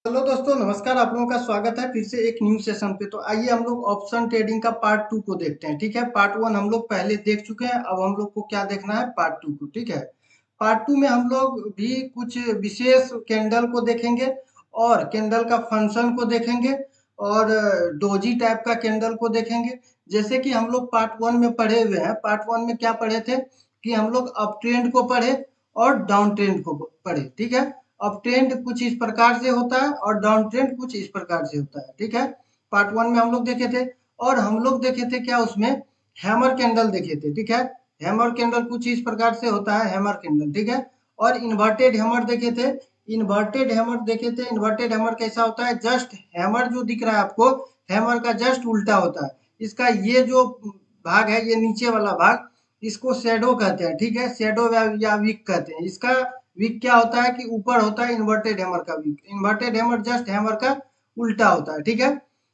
Hello दोस्तों, नमस्कार। आप लोगों का स्वागत है फिर से एक न्यू सेशन पे। तो आइए हम लोग ऑप्शन ट्रेडिंग का पार्ट 2 को देखते हैं। ठीक है, पार्ट 1 हम लोग पहले देख चुके हैं। अब हम लोग को क्या देखना है, पार्ट 2 को। ठीक है, पार्ट 2 में हम लोग भी कुछ विशेष कैंडल को देखेंगे और कैंडल का फंक्शन को देखेंगे और डोजी टाइप का कैंडल को देखेंगे। जैसे कि हम लोग पार्ट 1 में पढ़े हुए हैं। पार्ट 1 में क्या पढ़े थे कि हम लोग अप ट्रेंड को पढ़े और डाउन ट्रेंड को पढ़े। ठीक है, अप ट्रेंड कुछ इस प्रकार से होता है और डाउन ट्रेंड कुछ इस प्रकार से होता है। ठीक है, पार्ट 1 में हम लोग देखे थे और हम लोग देखे थे क्या उसमें हैमर कैंडल देखे थे। ठीक है, हैमर कैंडल कुछ इस प्रकार से होता है, हैमर कैंडल। ठीक है, और इन्वर्टेड हैमर देखे थे। इन्वर्टेड हैमर देखे थे। इन्वर्टेड हैमर कैसा होता है, जस्ट हैमर जो दिख रहा है आपको, हैमर का जस्ट उल्टा होता है। इसका ये जो भाग है, ये नीचे वाला भाग, इसको शैडो कहते हैं। ठीक है, शैडो या विक कहते हैं। इसका विक क्या होता है कि ऊपर होता है इन्वर्टेड हैमर का wick. Inverted hammer just hammer का उल्टा होता है। ठीक है,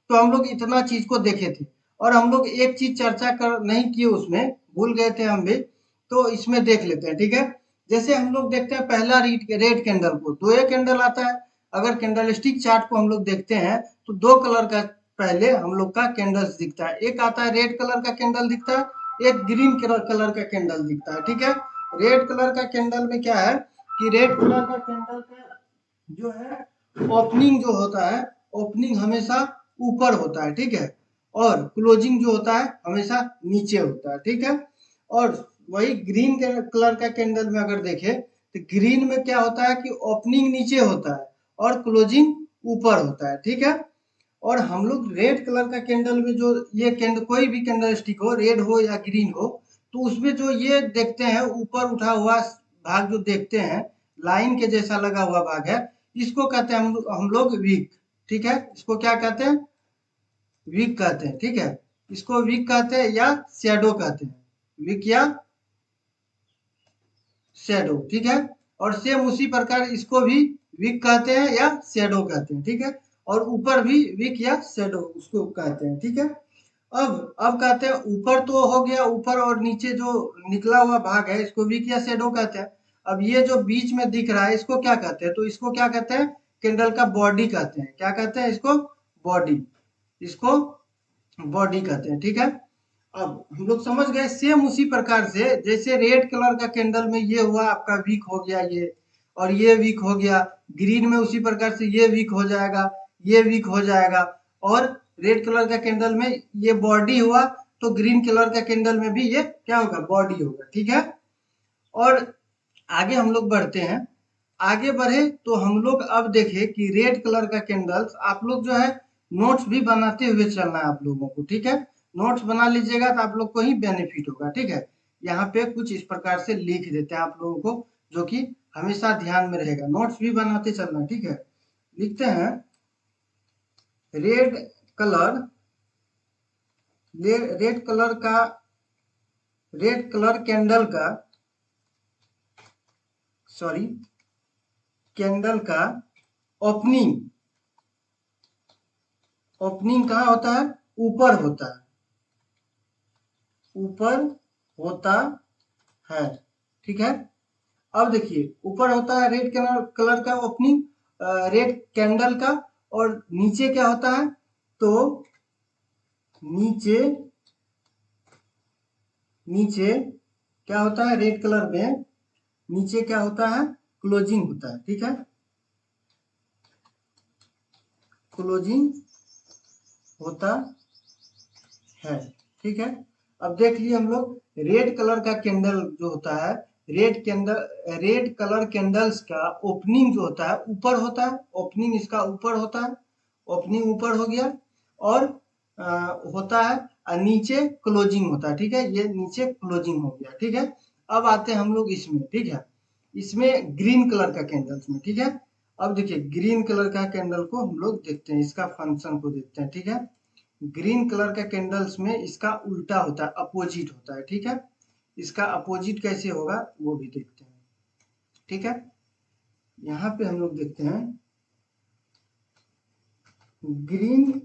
तो हम लोग इतना चीज को देखे थे और हम लोग एक चीज चर्चा कर नहीं किए, उसमें भूल गए थे हम भी, तो इसमें देख लेते हैं। ठीक है, जैसे हम लोग देखते हैं पहला रेड कैंडल को, दो एक कैंडल आता है। अगर कैंडल स्टिक चार्ट को हम लोग देखते हैं तो दो कलर का पहले हम लोग का कैंडल्स दिखता है। एक आता है रेड कलर का कैंडल दिखता है, एक ग्रीन कलर का कैंडल दिखता है। ठीक है, रेड कलर का कैंडल में क्या है कि रेड कलर का कैंडल का जो है ओपनिंग जो होता है, ओपनिंग हमेशा ऊपर होता है। ठीक है, और क्लोजिंग जो होता है हमेशा नीचे होता है। ठीक है, और वही ग्रीन कलर का कैंडल में अगर देखें तो ग्रीन में क्या होता है कि ओपनिंग नीचे होता है और क्लोजिंग ऊपर होता है। ठीक है, और हम लोग रेड कलर का कैंडल में जो ये कैंडल, कोई भी कैंडल स्टिक हो, रेड हो या ग्रीन हो, तो उसमें जो ये देखते हैं ऊपर उठा हुआ भाग जो देखते हैं, लाइन के जैसा लगा हुआ भाग है, इसको कहते हैं हम लोग वीक। ठीक है, इसको क्या कहते हैं, वीक कहते हैं। ठीक है, इसको वीक कहते हैं या शैडो कहते हैं, वीक या शैडो। ठीक है, और सेम उसी प्रकार इसको भी वीक कहते हैं या शैडो कहते हैं। ठीक है, और ऊपर भी वीक या शैडो उसको कहते हैं। ठीक है, अब कहते हैं ऊपर तो हो गया, ऊपर और नीचे जो निकला हुआ भाग है इसको वीक या शैडो कहते हैं। अब ये जो बीच में दिख रहा है इसको क्या कहते हैं, तो इसको क्या कहते हैं, कैंडल का बॉडी कहते हैं। क्या कहते हैं इसको, बॉडी। इसको बॉडी कहते हैं। ठीक है, अब हम लोग समझ गए। सेम उसी प्रकार से जैसे रेड कलर का कैंडल में ये हुआ आपका वीक हो गया ये, और ये वीक हो गया, ग्रीन में उसी प्रकार से ये वीक हो जाएगा, ये वीक हो जाएगा, और रेड कलर का कैंडल में ये बॉडी हुआ, तो ग्रीन कलर का कैंडल में भी ये क्या होगा, बॉडी होगा। ठीक है, और आगे हम लोग बढ़ते हैं। आगे बढ़े तो हम लोग अब देखें कि रेड कलर का कैंडल्स आप लोग जो है नोट्स भी बनाते हुए चलना है आप लोगों को। ठीक है, नोट्स बना लीजिएगा तो आप लोग को ही बेनिफिट होगा। ठीक है, यहाँ पे कुछ इस प्रकार से लिख देते हैं आप लोगों को, जो कि हमेशा ध्यान में रहेगा। नोट्स भी बनाते चलना। ठीक है, लिखते हैं रेड कलर, रेड कलर का, रेड कलर कैंडल का, सॉरी, कैंडल का ओपनिंग, ओपनिंग कहाँ होता है, ऊपर होता है, ऊपर होता है। ठीक है, अब देखिए ऊपर होता है रेड कलर का ओपनिंग, रेड कैंडल का, और नीचे क्या होता है, तो नीचे, नीचे क्या होता है रेड कलर में, नीचे क्या होता है, क्लोजिंग होता है। ठीक है, क्लोजिंग होता है। ठीक है, अब देख लिए हम लोग रेड कलर का कैंडल जो होता है, red candle, red colour candles का ओपनिंग जो होता है ऊपर होता है, ओपनिंग इसका ऊपर होता है, ओपनिंग ऊपर हो गया, और होता है, और नीचे क्लोजिंग होता है। ठीक है, ये नीचे क्लोजिंग हो गया। ठीक है, अब आते हैं हम लोग इसमें। ठीक है, इसमें ग्रीन कलर का कैंडल्स में। ठीक है, अब देखिए ग्रीन कलर का कैंडल को हम लोग देखते हैं, इसका फंक्शन को देखते हैं। ठीक है, ग्रीन कलर का कैंडल्स में इसका उल्टा होता है, अपोजिट होता है। ठीक है, इसका अपोजिट कैसे होगा वो भी देखते हैं। ठीक है, यहाँ पे हम लोग देखते हैं ग्रीन,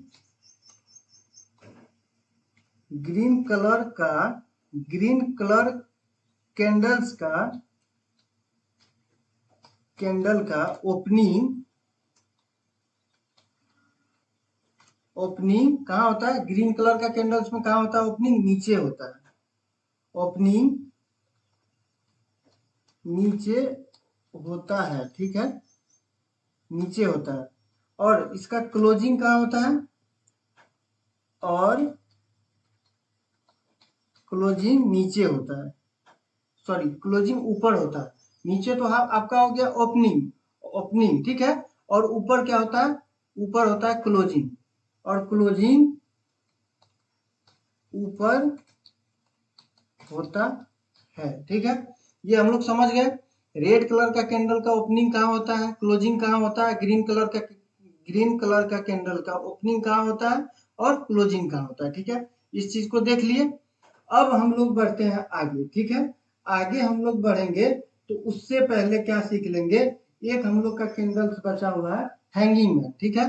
ग्रीन कलर का, ग्रीन कलर कैंडल्स का, कैंडल का ओपनिंग, ओपनिंग कहाँ होता है, ग्रीन कलर का कैंडल्स में कहाँ होता है ओपनिंग, नीचे होता है, ओपनिंग नीचे होता है, ठीक है, नीचे होता है। और इसका क्लोजिंग कहाँ होता है, और क्लोजिंग नीचे होता है, सॉरी क्लोजिंग ऊपर होता है, नीचे तो आपका हो गया ओपनिंग, ओपनिंग ठीक है, और ऊपर क्या होता है, ऊपर होता है क्लोजिंग, और क्लोजिंग ऊपर होता है, ठीक है। ये हम लोग समझ गए। रेड कलर का कैंडल का ओपनिंग कहाँ होता है, क्लोजिंग कहाँ होता है, ग्रीन कलर का कैंडल का ओपनिंग कहाँ होता है और क्लोजिंग कहाँ होता है, ठीक है। इस चीज को देख लिए। अब हम लोग बढ़ते हैं आगे, ठीक है। आगे हम लोग बढ़ेंगे तो उससे पहले क्या सीख लेंगे, एक हम लोग का कैंडल्स बचा हुआ है हैंगिंग मैन, ठीक है।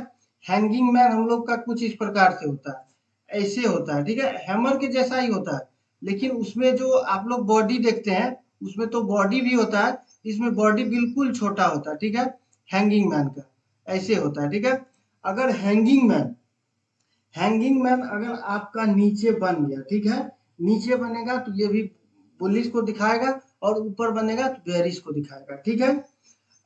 हैंगिंग मैन हम लोग का कुछ इस प्रकार से होता है, ऐसे होता है, ठीक है, हैमर के जैसा ही होता है, लेकिन उसमें जो आप लोग बॉडी देखते हैं उसमें तो बॉडी भी होता है, इसमें बॉडी बिल्कुल छोटा होता है, ठीक है। हैंगिंग मैन का ऐसे होता है, ठीक है। अगर हैंगिंग मैन अगर आपका नीचे बन गया, ठीक है, नीचे बनेगा तो ये भी बुलिश को दिखाएगा और ऊपर बनेगा तो बेयरिश को दिखाएगा, ठीक है।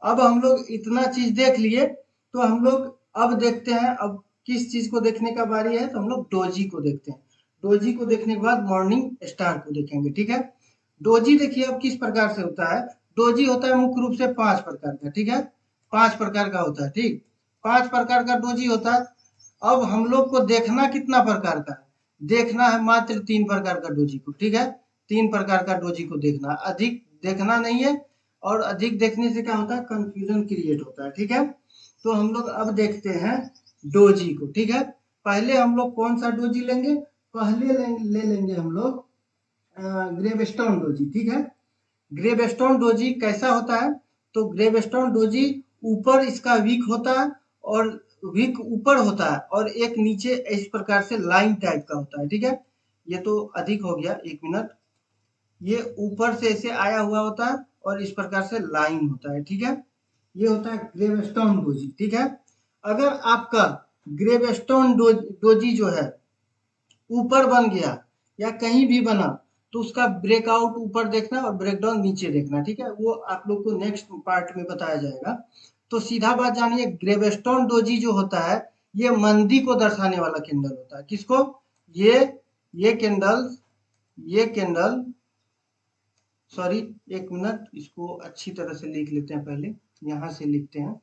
अब हम लोग इतना चीज देख लिए, तो हम लोग अब देखते हैं, अब किस चीज को देखने का बारी है, तो हम लोग डोजी को देखते हैं। डोजी को देखने के बाद मॉर्निंग स्टार को देखेंगे, ठीक है। डोजी देखिए अब किस प्रकार से होता है, डोजी होता है मुख्य रूप से 5 प्रकार का, ठीक है, 5 प्रकार का होता है, ठीक, 5 प्रकार का डोजी होता है। अब हम लोग को देखना कितना प्रकार का है, देखना है मात्र 3 प्रकार का डोजी को, ठीक है, 3 प्रकार का डोजी को देखना, अधिक देखना नहीं है, और अधिक देखने से क्या होता है, कंफ्यूजन क्रिएट होता है, ठीक है। तो हम लोग अब देखते हैं डोजी को, ठीक है। पहले हम लोग कौन सा डोजी लेंगे, पहले ले लेंगे हम लोग ग्रेवस्टोन डोजी, ठीक है। ग्रेवस्टोन डोजी कैसा होता है, तो ग्रेवस्टोन डोजी ऊपर इसका वीक होता है, और वीक ऊपर होता है, और एक नीचे इस प्रकार से लाइन टाइप का होता है, ठीक है। ये तो अधिक हो गया, 1 मिनट, ये ऊपर से ऐसे आया हुआ होता है और इस प्रकार से लाइन होता है, ठीक है। ये होता है ग्रेवस्टोन डोजी, ठीक है। अगर आपका ग्रेवस्टोन डोजी जो है ऊपर बन गया या कहीं भी बना, तो उसका ब्रेकआउट ऊपर देखना और ब्रेकडाउन नीचे देखना, ठीक है, वो आप लोग को नेक्स्ट पार्ट में बताया जाएगा। तो सीधा बात जानिए, ग्रेवस्टोन डोजी जो होता है ये मंदी को दर्शाने वाला कैंडल होता है, किसको, ये कैंडल सॉरी, 1 मिनट, इसको अच्छी तरह से लिख लेते हैं, पहले यहां से लिखते हैं,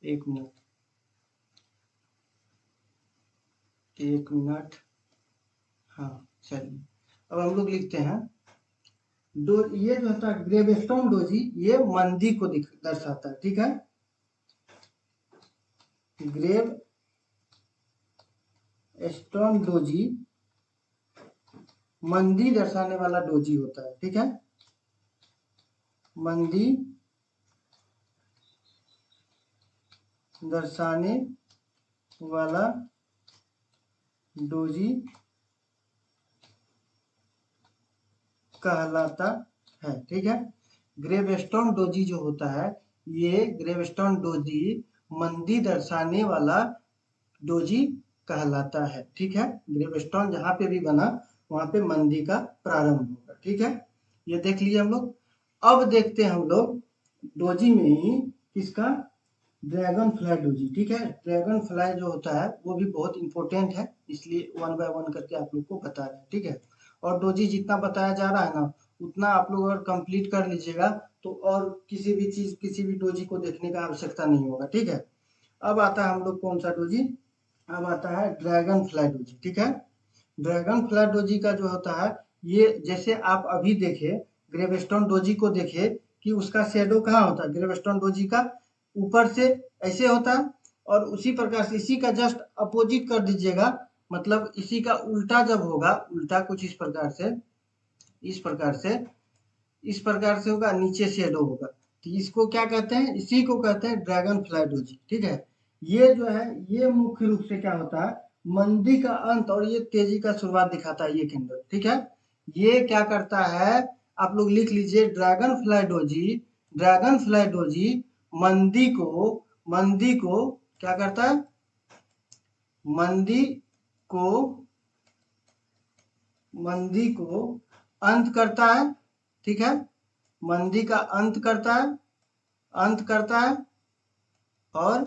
1 मिनट, 1 मिनट, हाँ चलिए, अब हम लोग लिखते हैं ये जो होता है ग्रेवस्टोन डोजी, ये मंदी को दर्शाता है, ठीक है, ग्रेवस्टोन डोजी मंदी दर्शाने वाला डोजी होता है, ठीक है, मंदी दर्शाने वाला डोजी कहलाता है, ठीक है। ग्रेवस्टोन डोजी जो होता है, ये ग्रेवस्टोन डोजी मंदी दर्शाने वाला डोजी कहलाता है, ठीक है। ग्रेवस्टोन जहां पे भी बना वहां पे मंदी का प्रारंभ होगा, ठीक है। ये देख लिए हम लोग। अब देखते हैं हम लोग डोजी में ही किसका, ड्रैगन फ्लाई डोजी, ठीक है। ड्रैगन फ्लाई जो होता है वो भी बहुत इंपॉर्टेंट है, इसलिए 1 बाय 1 करके आप लोग को बता रहे हैं, ठीक है। और डोजी जितना बताया जा रहा है ना, उतना आप लोग अगर कंप्लीट कर लीजिएगा तो और किसी भी चीज, किसी भी डोजी को देखने का आवश्यकता नहीं होगा, ठीक है। अब आता है हम लोग कौन सा डोजी, अब आता है ड्रैगन फ्लाई डोजी, ठीक है। ड्रैगन फ्लाई डोजी का जो होता है, ये जैसे आप अभी देखे ग्रेवस्टोन डोजी को देखे कि उसका शेडो कहाँ होता है, ग्रेवस्टोन डोजी का ऊपर से ऐसे होता है, और उसी प्रकार से इसी का जस्ट अपोजिट कर दीजिएगा, मतलब इसी का उल्टा जब होगा, उल्टा कुछ इस प्रकार से, इस प्रकार से, इस प्रकार से होगा, नीचे शेडो होगा, तो इसको क्या कहते हैं, इसी को कहते हैं ड्रैगन फ्लाई डोजी, ठीक है। ये जो है ये मुख्य रूप से क्या होता है, मंदी का अंत और ये तेजी का शुरुआत दिखाता है ये कैंडल, ठीक है। ये क्या करता है, आप लोग लिख लीजिए, ड्रैगन फ्लाई डोजी मंदी को क्या करता है, मंदी को अंत करता है, ठीक है, मंदी का अंत करता है और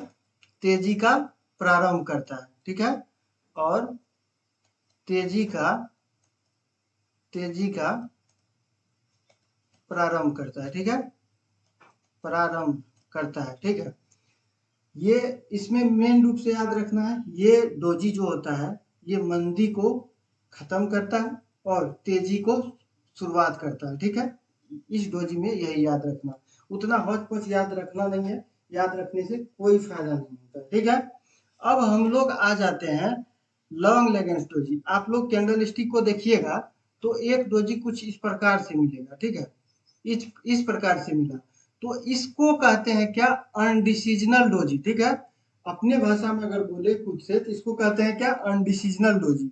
तेजी का प्रारंभ करता है, ठीक है, और तेजी का प्रारंभ करता है, ठीक है, प्रारंभ करता है, ठीक है। ये इसमें मेन रूप से याद रखना है, ये डोजी जो होता है ये मंदी को खत्म करता है और तेजी को शुरुआत करता है, ठीक है। इस डोजी में यही याद रखना, उतना हौच पौच याद रखना नहीं है, याद रखने से कोई फायदा नहीं होता, ठीक है। अब हम लोग आ जाते हैं लॉन्ग लेगेंस डोजी। आप लोग कैंडल स्टिक को देखिएगा तो एक डोजी कुछ इस प्रकार से मिलेगा, ठीक है, इस प्रकार से मिला, तो इसको कहते हैं क्या, अनडिसीजनल डोजी, ठीक है। अपने भाषा में अगर बोले खुद से तो इसको कहते हैं क्या, अनडिसीजनल डोजी।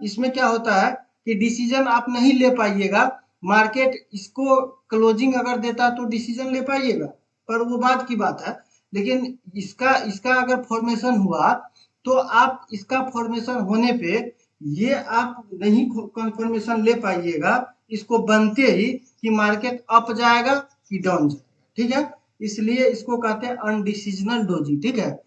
इसमें क्या होता है कि डिसीजन आप नहीं ले पाइएगा, मार्केट इसको क्लोजिंग अगर देता तो डिसीजन ले पाइएगा, पर वो बात की बात है, लेकिन इसका अगर फॉर्मेशन हुआ तो आप इसका फॉर्मेशन होने पे ये आप नहीं कंफर्मेशन ले पाइएगा इसको बनते ही कि मार्केट अप जाएगा कि डाउन जाएगा, ठीक है। इसलिए इसको कहते हैं अनडिसीजनल डोजी, ठीक है।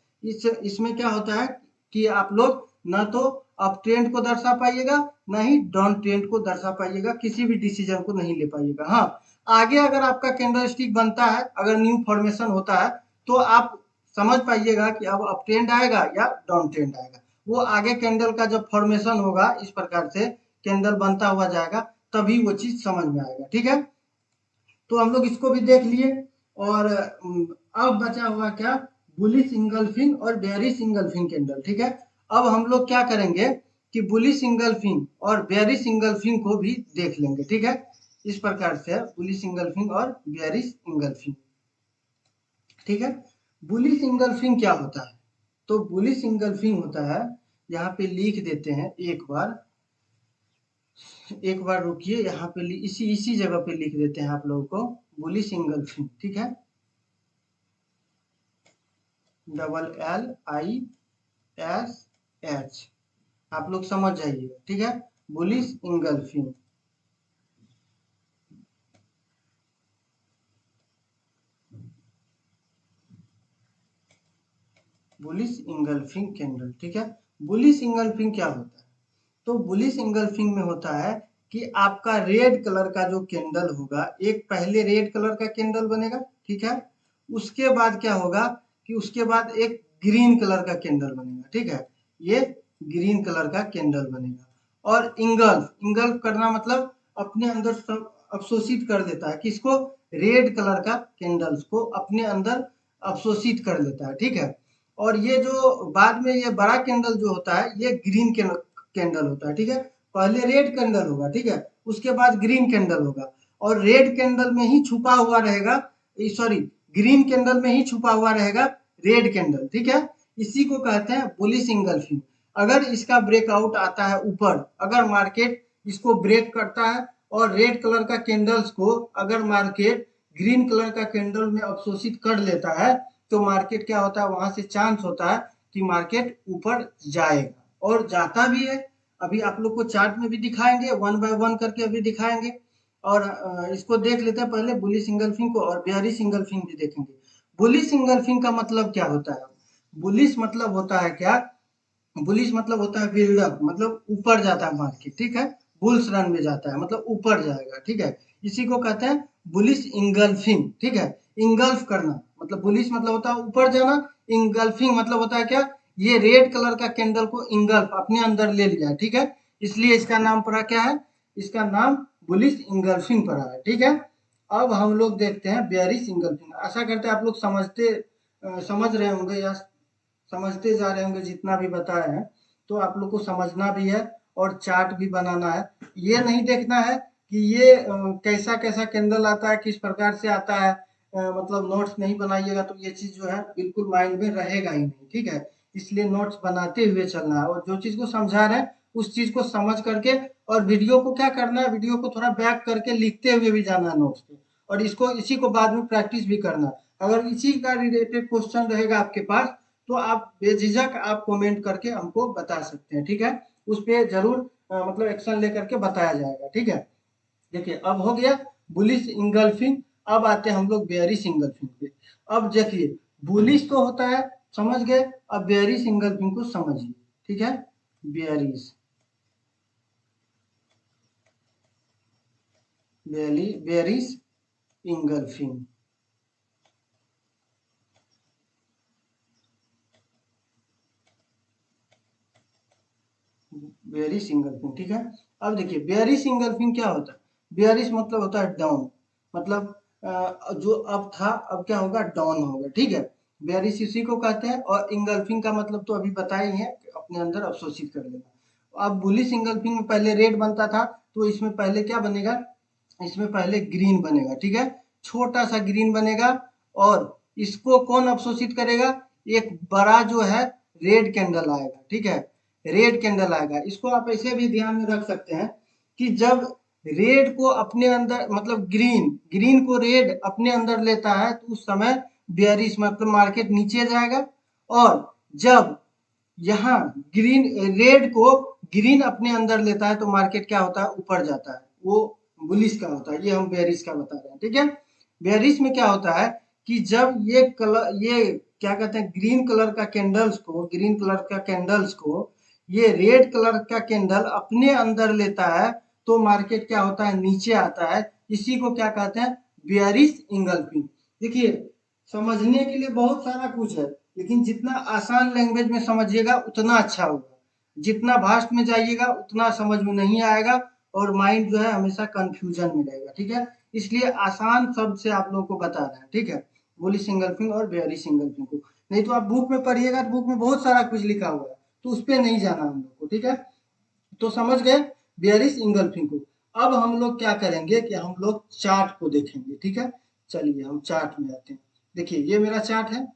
इसमें क्या होता है कि आप लोग ना तो अप ट्रेंड को दर्शा पाइएगा ना ही डाउन ट्रेंड को दर्शा पाइएगा, किसी भी डिसीजन को नहीं ले पाइएगा। हाँ, आगे अगर आपका कैंडल स्टिक बनता है, अगर न्यू फॉर्मेशन होता है तो आप समझ पाइएगा कि अब अप ट्रेंड आएगा या डाउन ट्रेंड आएगा। वो आगे कैंडल का जब फॉर्मेशन होगा इस प्रकार से कैंडल बनता हुआ जाएगा तभी वो चीज समझ में आएगा, ठीक है। तो हम लोग इसको भी देख लिए और अब बचा हुआ क्या, बुलिश इंगल्फिंग और बेयरिश इंगल्फिंग कैंडल, ठीक है। अब हम लोग क्या करेंगे कि बुलिश इंगल्फिंग और बेयरिश इंगल्फिंग को भी देख लेंगे, ठीक है। इस प्रकार से बुलिश इंगल्फिंग और बेयरिश इंगल्फिंग, ठीक है। बुलिश इंगल्फिंग क्या होता है, तो बुलिश इंगल्फिंग होता है, यहाँ पे लिख देते हैं एक बार रुकिए, यहाँ पे इसी जगह पे लिख देते हैं आप लोगों को, बुलिश इंगल्फिंग, ठीक है, LISH, आप लोग समझ जाइए, ठीक है, bullish engulfing. Bullish engulfing candle, ठीक है। बुलिश इंगल्फिंग क्या होता है, तो बुलिश इंगल्फिंग में होता है कि आपका रेड कलर का जो कैंडल होगा, एक पहले रेड कलर का कैंडल बनेगा, ठीक है, उसके बाद क्या होगा कि उसके बाद एक ग्रीन कलर का कैंडल बनेगा, ठीक है, ये ग्रीन कलर का कैंडल बनेगा। और इंगल्फ करना मतलब अपने अंदर सब अवशोषित कर देता है, किसको, रेड कलर का कैंडल्स को अपने अंदर अवशोषित कर लेता है, ठीक है। और ये जो बाद में ये बड़ा कैंडल जो होता है ये ग्रीन कैंडल होता है, ठीक है। पहले रेड कैंडल होगा, ठीक है, उसके बाद ग्रीन कैंडल होगा, और रेड कैंडल में ही छुपा हुआ रहेगा, सॉरी, ग्रीन कैंडल में ही छुपा हुआ रहेगा रेड कैंडल, ठीक है। इसी को कहते हैं बुलिश इंगल्फिंग। अगर इसका ब्रेकआउट आता है ऊपर, अगर मार्केट इसको ब्रेक करता है और रेड कलर का कैंडल्स को अगर मार्केट ग्रीन कलर का कैंडल में अवशोषित कर लेता है तो मार्केट क्या होता है, वहां से चांस होता है कि मार्केट ऊपर जाएगा और जाता भी है। अभी आप लोग को चार्ट में भी दिखाएंगे, 1 बाय 1 करके अभी दिखाएंगे। और इसको देख लेते हैं पहले बुलिश इंगल्फिंग को, और बेयरिश इंगल्फिंग भी देखेंगे। बुलिश इंगल्फिंग का मतलब क्या होता है, बुलिश मतलब होता है क्या, बुलिश मतलब होता है बिल्डअप, मतलब ऊपर जाता है मार्केट, ठीक है, बुल्स रन में जाता है मतलब ऊपर जाएगा, ठीक है। इसी को कहते हैं बुलिश इंगल्फिंग, ठीक है। इंगल्फ करना मतलब बुलिश मतलब होता है ऊपर जाना, इंगल्फिंग मतलब होता है क्या, ये रेड कलर का कैंडल को इंगल्फ अपने अंदर ले लिया, ठीक है, इसलिए इसका नाम पड़ा क्या है, इसका नाम बुलिश इंगल्फिंग पड़ा है, ठीक है। अब हम लोग देखते हैं बेयरिश इंगल्फिंग। आशा करते हैं आप लोग समझ रहे होंगे या समझते जा रहे होंगे, जितना भी बताए हैं तो आप लोग को समझना भी है और चार्ट भी बनाना है। ये नहीं देखना है कि ये कैसा कैसा कैंडल आता है, किस प्रकार से आता है, मतलब नोट्स नहीं बनाइएगा तो ये चीज जो है बिल्कुल माइंड में रहेगा ही नहीं, ठीक है। इसलिए नोट्स बनाते हुए चलना है, और जो चीज को समझा रहे हैं उस चीज को समझ करके, और वीडियो को क्या करना है, वीडियो को थोड़ा बैक करके लिखते हुए भी जाना है नोट्स पे, और इसी को बाद में प्रैक्टिस भी करना है। अगर इसी का रिलेटेड क्वेश्चन रहेगा आपके पास तो आप बेझिझक आप कमेंट करके हमको बता सकते हैं, ठीक है। उस पे जरूर मतलब एक्शन लेकर के बताया जाएगा, ठीक है। देखिए अब हो गया बुलिश इंगल्फिंग। अब आते हैं हम लोग बेयरिश इंगल्फिंग पे। अब देखिए बुलिश तो होता है, समझ गए। अब बेयरिश इंगल्फिंग को समझिए, ठीक है। Bearish bearish engulfing. Bearish engulfing, ठीक है। अब देखिए बेयरिश इंगल्फिंग क्या होता है। बेयरिश मतलब होता है डाउन, मतलब जो अब था अब क्या होगा, डाउन होगा, ठीक है। बेयरिश इसी को कहते हैं। और इंगल्फिंग का मतलब तो अभी बताए ही है, अपने अंदर अवशोषित कर लेना। अब बुलिश इंगल्फिंग में पहले रेड बनता था, तो इसमें पहले क्या बनेगा, इसमें पहले ग्रीन बनेगा, ठीक है। छोटा सा ग्रीन बनेगा। और इसको कौन अवशोषित करेगा, एक बड़ा जो है रेड कैंडल आएगा, ठीक है। रेड कैंडल आएगा। इसको आप ऐसे भी ध्यान में रख सकते हैं कि जब रेड को अपने अंदर मतलब ग्रीन ग्रीन को रेड अपने अंदर लेता है, तो उस समय बेयरिश मतलब मार्केट नीचे जाएगा। और जब यहाँ ग्रीन रेड को ग्रीन अपने अंदर लेता है, तो मार्केट क्या होता है, ऊपर जाता है। वो बुलिश का होता है, ये हम बेयरिश का बता रहे हैं, ठीक है। बेयरिश में क्या होता है कि जब ये कलर, ये क्या कहते हैं, ग्रीन कलर का कैंडल्स को ये रेड कलर का कैंडल अपने अंदर लेता है, तो मार्केट क्या होता है, नीचे आता है। इसी को क्या कहते हैं, बेयरिश इंगल्फिंग। देखिए समझने के लिए बहुत सारा कुछ है, लेकिन जितना आसान लैंग्वेज में समझिएगा उतना अच्छा होगा। जितना भास्ट में जाइएगा उतना समझ में नहीं आएगा, और माइंड जो है हमेशा कंफ्यूजन में रहेगा, ठीक है। इसलिए आसान शब्द से आप लोगों को बता रहे हैं, ठीक है। बुलिश इंगल्फिंग और बेयरिश इंगल्फिंग को, नहीं तो आप बुक में पढ़िएगा तो बुक में बहुत सारा कुछ लिखा हुआ है, तो उस पर नहीं जाना हम लोग को, ठीक है। तो समझ गए बेयरिश इंगल्फिंग को। अब हम लोग क्या करेंगे कि हम लोग चार्ट को देखेंगे, ठीक है। चलिए हम चार्ट में आते हैं। देखिए ये मेरा चार्ट है।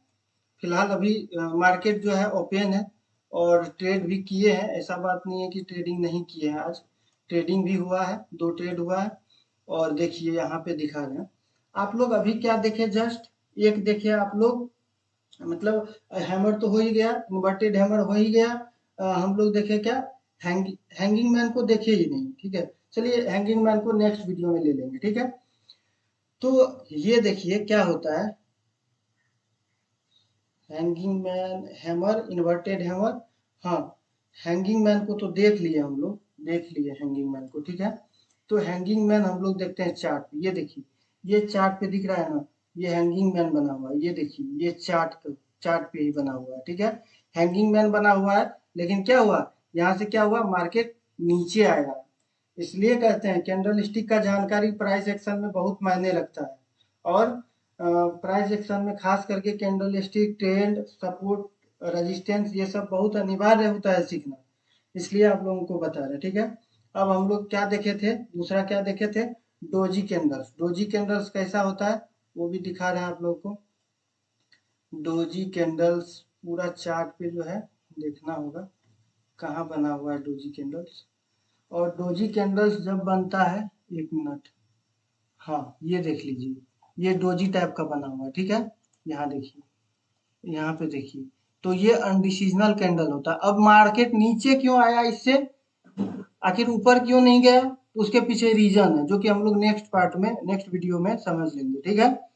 फिलहाल अभी मार्केट जो है ओपन है, और ट्रेड भी किए हैं। ऐसा बात नहीं है कि ट्रेडिंग नहीं किए हैं, आज ट्रेडिंग भी हुआ है, 2 ट्रेड हुआ है। और देखिए यहाँ पे दिखा रहे हैं आप लोग। अभी क्या देखे, जस्ट एक देखिए आप लोग, मतलब हैमर तो हो ही गया, इन्वर्टेड हैमर हो ही गया। हम लोग देखे क्या, हैंगिंग मैन को देखे ही नहीं, ठीक है। चलिए हैंगिंग मैन को नेक्स्ट वीडियो में ले लेंगे, ठीक है। तो ये देखिए क्या होता है, hanging man hammer, inverted hammer. हाँ, हैंगिंग मैन को तो देख लिए हम लोग, देख लिए हैंगिंग मैन को, ठीक है। तो हैंगिंग मैन हम लोग देखते हैं चार्ट पे। ये देखिए ये चार्ट पे दिख रहा है ना, ये हैंगिंग मैन बना हुआ है। ये देखिए ये चार्ट पे ही बना हुआ है, ठीक है। हैंगिंग मैन बना हुआ है, लेकिन क्या हुआ, यहाँ से क्या हुआ, मार्केट नीचे आएगा। इसलिए कहते हैं कैंडल स्टिक का जानकारी प्राइस एक्शन में बहुत मायने रखता है। और प्राइस एक्शन में खास करके candle stick, trend, support, resistance, ये सब बहुत अनिवार्य होता है सीखना। इसलिए आप लोगों को बता रहे हैं, ठीक है। अब हम लोग क्या देखे थे, दूसरा क्या देखे थे, डोजी कैंडल्स। डोजी कैंडल्स कैसा होता है वो भी दिखा रहे हैं आप लोगों को। डोजी कैंडल्स पूरा चार्ट पे जो है देखना होगा, कहाँ बना हुआ है डोजी कैंडल्स। और डोजी कैंडल्स जब बनता है, एक मिनट, हाँ ये देख लीजिए, ये डोजी टाइप का बना हुआ है, ठीक है। यहाँ देखिए, यहाँ पे देखिए, तो ये अनडिसीजनल कैंडल होता है। अब मार्केट नीचे क्यों आया, इससे आखिर ऊपर क्यों नहीं गया, तो उसके पीछे रीजन है, जो कि हम लोग नेक्स्ट पार्ट में, नेक्स्ट वीडियो में समझ लेंगे, ठीक है।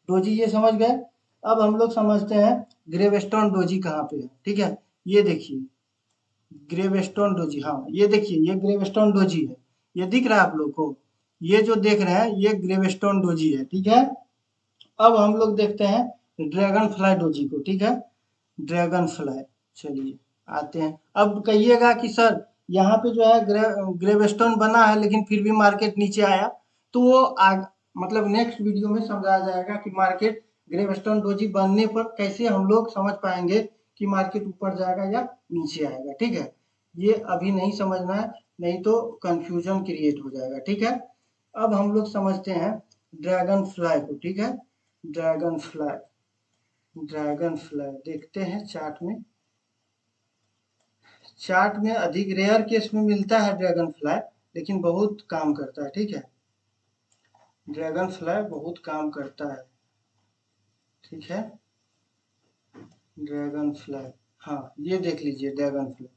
डोजी ये समझ गए। अब हम लोग समझते हैं ग्रेवस्टोन डोजी कहाँ पे है, ठीक है। ये देखिए ग्रेवस्टोन डोजी, हाँ ये देखिए ये ग्रेवस्टोन डोजी है। ये दिख रहा है आप लोग को, ये जो देख रहे हैं ये ग्रेवस्टोन डोजी है, ठीक है। अब हम लोग देखते हैं ड्रैगन फ्लाई डोजी को, ठीक है। ड्रैगन फ्लाई, चलिए आते हैं। अब कहिएगा कि सर यहाँ पे जो है ग्रेवस्टोन बना है, लेकिन फिर भी मार्केट नीचे आया, तो वो मतलब नेक्स्ट वीडियो में समझाया जाएगा कि मार्केट ग्रेवस्टोन डोजी बनने पर कैसे हम लोग समझ पाएंगे कि मार्केट ऊपर जाएगा या नीचे आएगा, ठीक है। ये अभी नहीं समझना है, नहीं तो कंफ्यूजन क्रिएट हो जाएगा, ठीक है। अब हम लोग समझते हैं ड्रैगन फ्लाई को, ठीक है। ड्रैगन फ्लाई, ड्रैगन फ्लाई देखते हैं चार्ट में। चार्ट में अधिक रेयर केस में मिलता है ड्रैगन फ्लाई, लेकिन बहुत काम करता है, ठीक है। ड्रैगन फ्लाई बहुत काम करता है, ठीक है। ड्रैगन फ्लाई, हाँ ये देख लीजिए ड्रैगन फ्लाई।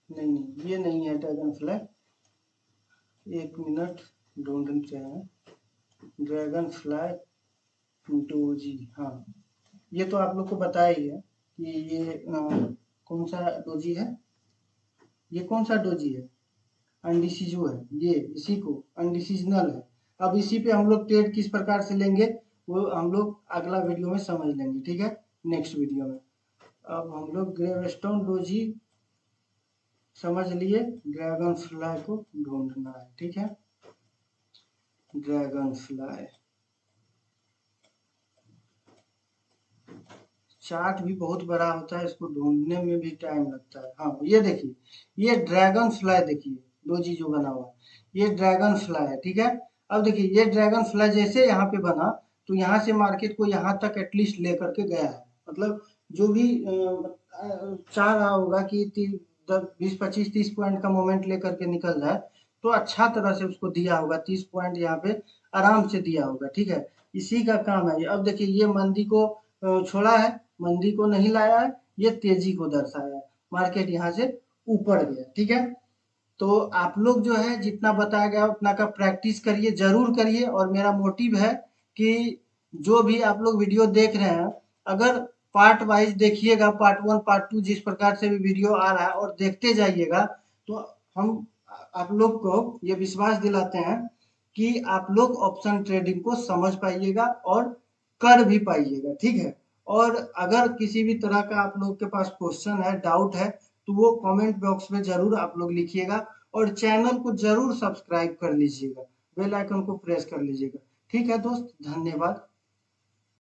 नहीं नहीं ये नहीं है ड्रैगन फ्लाई, 1 मिनट ढूंढते हैं। ड्रैगन फ्लाई डोजी, हाँ ये तो आप लोग को बताया ही है कि ये कौन सा डोजी है, ये कौन सा डोजी है, अनडिसीजो है ये, इसी को अनडिसीजनल है। अब इसी पे हम लोग ट्रेड किस प्रकार से लेंगे वो हम लोग अगला वीडियो में समझ लेंगे, ठीक है, नेक्स्ट वीडियो में। अब हम लोग ग्रेवस्टोन डोजी समझ लिए, ड्रैगन फ्लाई को ढूंढना है, ठीक है। ड्रैगन फ्लाई चार्ट भी बहुत बड़ा होता है, इसको ढूंढने में भी टाइम लगता है। हाँ ये देखिए, ये ड्रैगन फ्लाई देखिए, डोजी जो बना हुआ है ये ड्रैगन फ्लाई है, ठीक है। अब देखिए ये ड्रैगन फ्लाई जैसे यहाँ पे बना तो यहाँ से मार्केट को यहाँ तक एटलीस्ट लेकर के गया है, मतलब जो भी चाह रहा होगा कि 20 25 30 पॉइंट का मोमेंट लेकर के निकल जाए तो अच्छा तरह से उसको दिया होगा, 30 पॉइंट यहाँ पे आराम से दिया होगा, ठीक है। इसी का काम है। अब देखिए ये मंदी को छोड़ा है, मंदी को नहीं लाया है, ये तेजी को दर्शाया है, मार्केट यहाँ से ऊपर गया, ठीक है। तो आप लोग जो है जितना बताया गया उतना का प्रैक्टिस करिए, जरूर करिए। और मेरा मोटिव है कि जो भी आप लोग वीडियो देख रहे हैं, अगर पार्ट वाइज देखिएगा, पार्ट 1 पार्ट 2 जिस प्रकार से भी वीडियो आ रहा है और देखते जाइएगा तो हम आप लोग को ये विश्वास दिलाते हैं कि आप लोग ऑप्शन ट्रेडिंग को समझ पाइएगा और कर भी पाइएगा, ठीक है। और अगर किसी भी तरह का आप लोग के पास क्वेश्चन है, डाउट है, तो वो कमेंट बॉक्स में जरूर आप लोग लिखिएगा और चैनल को जरूर सब्सक्राइब कर लीजिएगा, बेल आइकन को प्रेस कर लीजिएगा, ठीक है दोस्त, धन्यवाद।